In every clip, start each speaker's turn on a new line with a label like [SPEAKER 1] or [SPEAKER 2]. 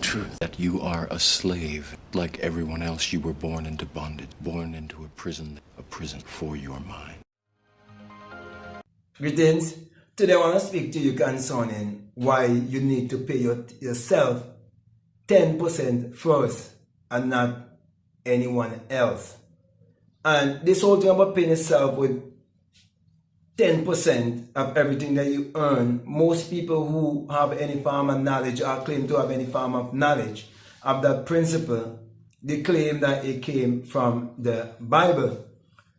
[SPEAKER 1] truth that you are a slave. Like everyone else, you were born into bondage, born into a prison for your mind.
[SPEAKER 2] Greetings. Today I want to speak to you concerning why you need to pay yourself 10% first and not anyone else. And this whole thing about paying yourself with 10% of everything that you earn, most people who have any form of knowledge or claim to have any form of knowledge of that principle, they claim that it came from the Bible.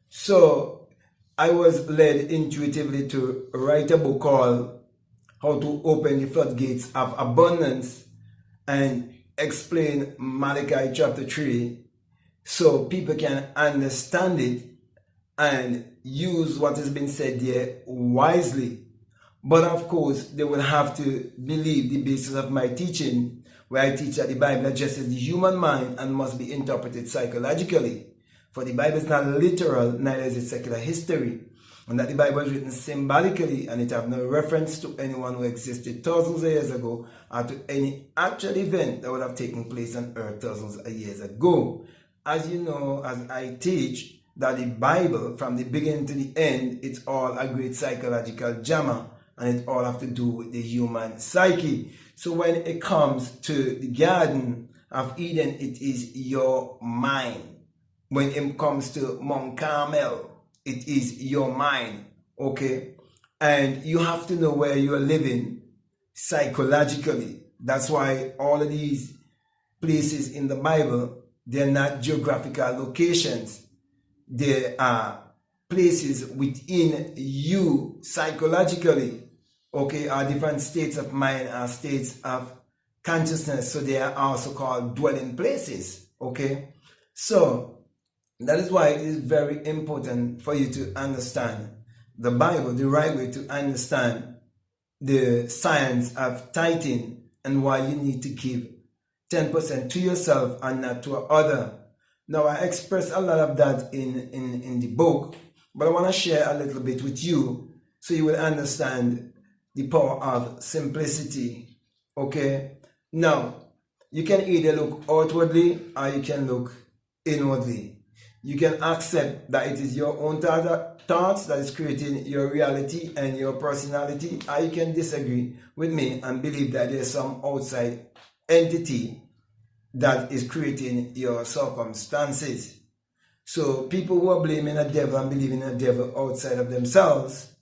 [SPEAKER 2] So I was led intuitively to write a book called How to Open the Floodgates of Abundance and explain Malachi chapter 3 so people can understand it and use what has been said there wisely. But of course, they will have to believe the basis of my teaching, where I teach that the Bible addresses the human mind and must be interpreted psychologically. For the Bible is not literal, neither is it secular history. And that the Bible is written symbolically and it have no reference to anyone who existed thousands of years ago or to any actual event that would have taken place on earth thousands of years ago. As you know, as I teach, that the Bible, from the beginning to the end, it's all a great psychological drama and it all have to do with the human psyche. So when it comes to the Garden of Eden, it is your mind. When it comes to Mount Carmel, it is your mind, okay? And you have to know where you are living psychologically. That's why all of these places in the Bible, they're not geographical locations. There are places within you psychologically, okay, are different states of mind, are states of consciousness. So they are also called dwelling places, okay? So that is why it is very important for you to understand the Bible, the right way to understand the science of tithing and why you need to give 10% to yourself and not to another. Now, I express a lot of that in the book, but I want to share a little bit with you so you will understand the power of simplicity, okay? Now, you can either look outwardly or you can look inwardly. You can accept that it is your own thoughts that is creating your reality and your personality, or you can disagree with me and believe that there's some outside entity that is creating your circumstances. So people who are blaming a devil and believing in a devil outside of themselves,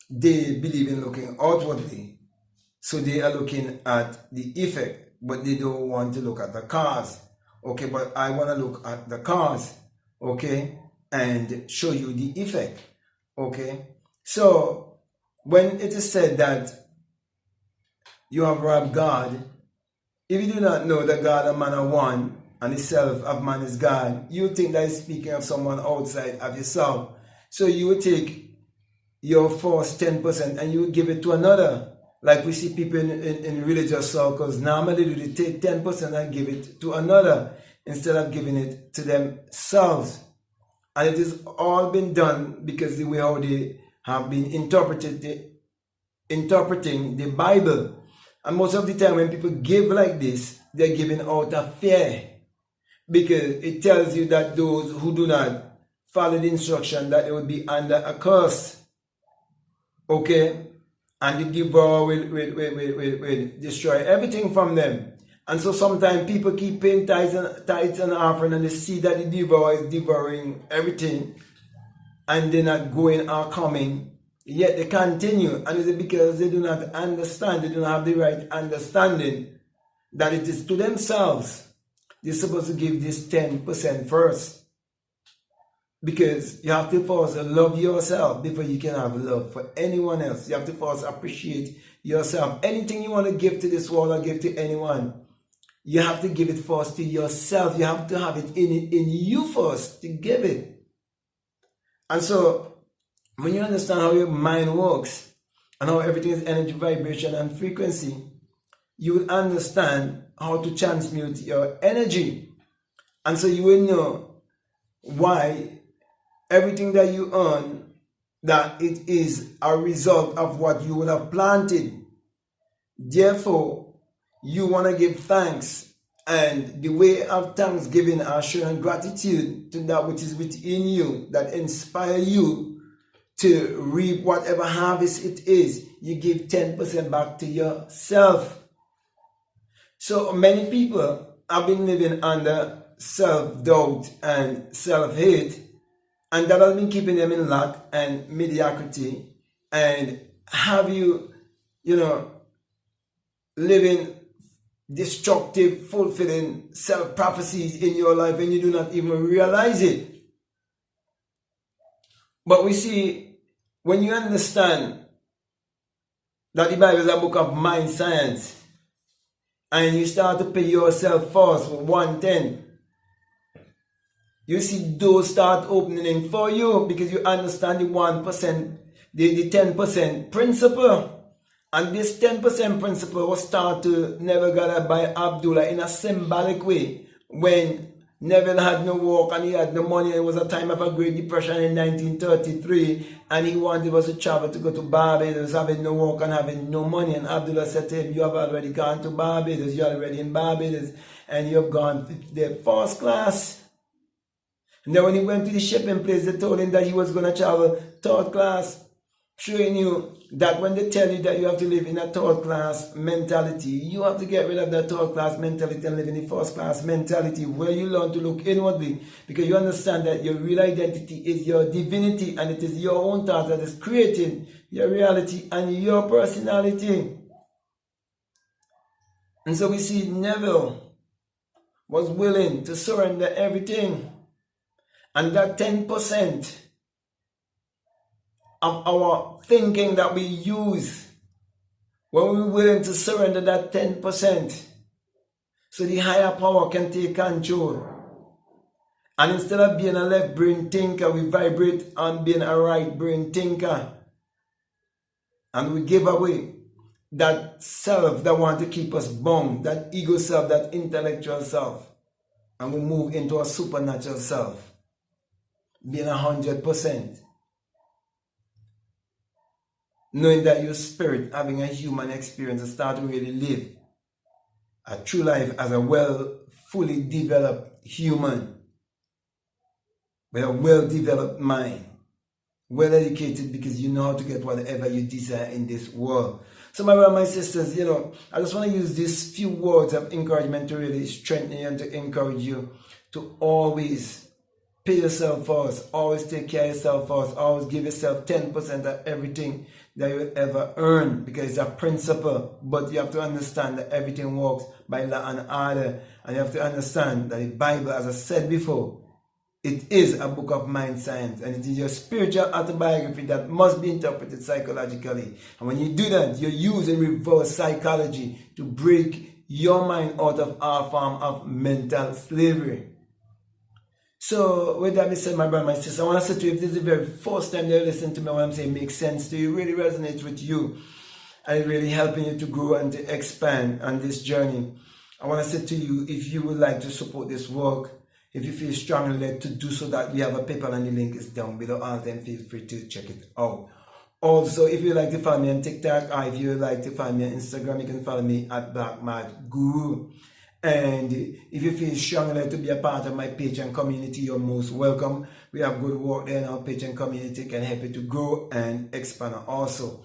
[SPEAKER 2] they believe in looking outwardly. So they are looking at the effect, but they don't want to look at the cause. Okay, but I want to look at the cause, okay, and show you the effect, okay. So when it is said that you have robbed God, if you do not know that God and man are one, and the self of man is God, you think that is speaking of someone outside of yourself. So you would take your first 10% and you would give it to another. Like we see people in religious circles, normally they take 10% and give it to another instead of giving it to themselves. And it has all been done because the way how they have been interpreting the Bible. And most of the time when people give like this, they're giving out of fear. Because it tells you that those who do not follow the instruction, that they will be under a curse. Okay? And the devourer will destroy everything from them. And so sometimes people keep paying tithes and offering and they see that the devourer is devouring everything. And they're not going or coming. Yet they continue, and it's because they do not understand, they do not have the right understanding that it is to themselves. They're supposed to give this 10% first. Because you have to first love yourself before you can have love for anyone else. You have to first appreciate yourself. Anything you want to give to this world or give to anyone, you have to give it first to yourself. You have to have it in you first to give it. And so, when you understand how your mind works and how everything is energy, vibration, and frequency, you will understand how to transmute your energy. And so you will know why everything that you earn, that it is a result of what you would have planted. Therefore, you want to give thanks. And the way of thanksgiving are showing gratitude to that which is within you, that inspire you to reap whatever harvest it is. You give 10% back to yourself. So many people have been living under self-doubt and self-hate, and that has been keeping them in lack and mediocrity, and have you, living destructive, fulfilling self-prophecies in your life, and you do not even realize it. But we see, when you understand that the Bible is a book of mind science, and you start to pay yourself first with 110, you see doors start opening for you, because you understand the 1%, the 10% principle. And this 10% principle was taught to Neville Goddard by Abdullah in a symbolic way. When Neville had no work and he had no money, it was a time of a Great Depression in 1933, and he wanted us to travel to go to Barbados, having no work and having no money. And Abdullah said to him, you have already gone to Barbados, you're already in Barbados, and you have gone there first class. And then when he went to the shipping place, they told him that he was going to travel third class, showing you that when they tell you that you have to live in a third class mentality, you have to get rid of that third class mentality and live in the first class mentality, where you learn to look inwardly, because you understand that your real identity is your divinity, and it is your own thought that is creating your reality and your personality. And so we see Neville was willing to surrender everything, and that 10% of our thinking that we use, when we're willing to surrender that 10%, so the higher power can take control. And instead of being a left brain thinker, we vibrate on being a right brain thinker. And we give away that self that wants to keep us bound, that ego self, that intellectual self. And we move into a supernatural self, being 100%. Knowing that your spirit, having a human experience, and start to really live a true life as a fully developed human, with a well-developed mind, well-educated, because you know how to get whatever you desire in this world. So my brothers and my sisters, I just want to use these few words of encouragement to really strengthen you and to encourage you to always pay yourself first, always take care of yourself first, always give yourself 10% of everything that you ever earn, because it's a principle. But you have to understand that everything works by law and order, and you have to understand that the Bible, as I said before, it is a book of mind science, and it is your spiritual autobiography that must be interpreted psychologically. And when you do that, you're using reverse psychology to break your mind out of our form of mental slavery. So with that being said, my brother, my sister, I want to say to you, if this is the very first time you're listening to me, what I'm saying makes sense to you, really resonates with you, and it's really helping you to grow and to expand on this journey, I want to say to you, if you would like to support this work, if you feel strongly led to do so, that we have a PayPal, and the link is down below. All time, feel free to check it out. Also, if you like to follow me on TikTok, or if you like to follow me on Instagram, you can follow me at Black Mad Guru. And if you feel strongly to be a part of my Patreon community, you're most welcome. We have good work there, and our Patreon community can help you to grow and expand. Also,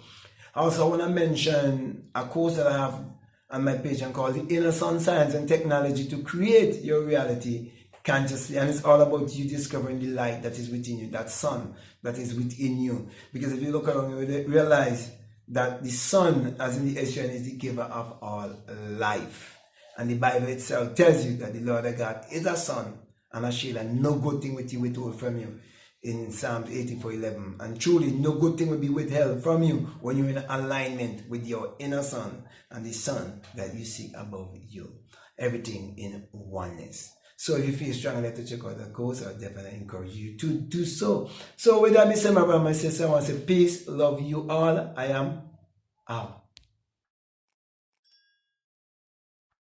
[SPEAKER 2] I want to mention a course that I have on my Patreon called The Inner Sun Science and Technology to Create Your Reality Consciously. And it's all about you discovering the light that is within you, that sun that is within you. Because if you look around, you realize that the sun, as in the Asian, is the giver of all life. And the Bible itself tells you that the Lord of God is a sun and a shield, and no good thing will he withhold from you in Psalms 84:11. And truly, no good thing will be withheld from you when you're in alignment with your inner sun and the sun that you see above you. Everything in oneness. So if you feel strongly to check out the course, I definitely encourage you to do so. So with that being said, my brother, my sister, I want to say peace, love you all. I am out.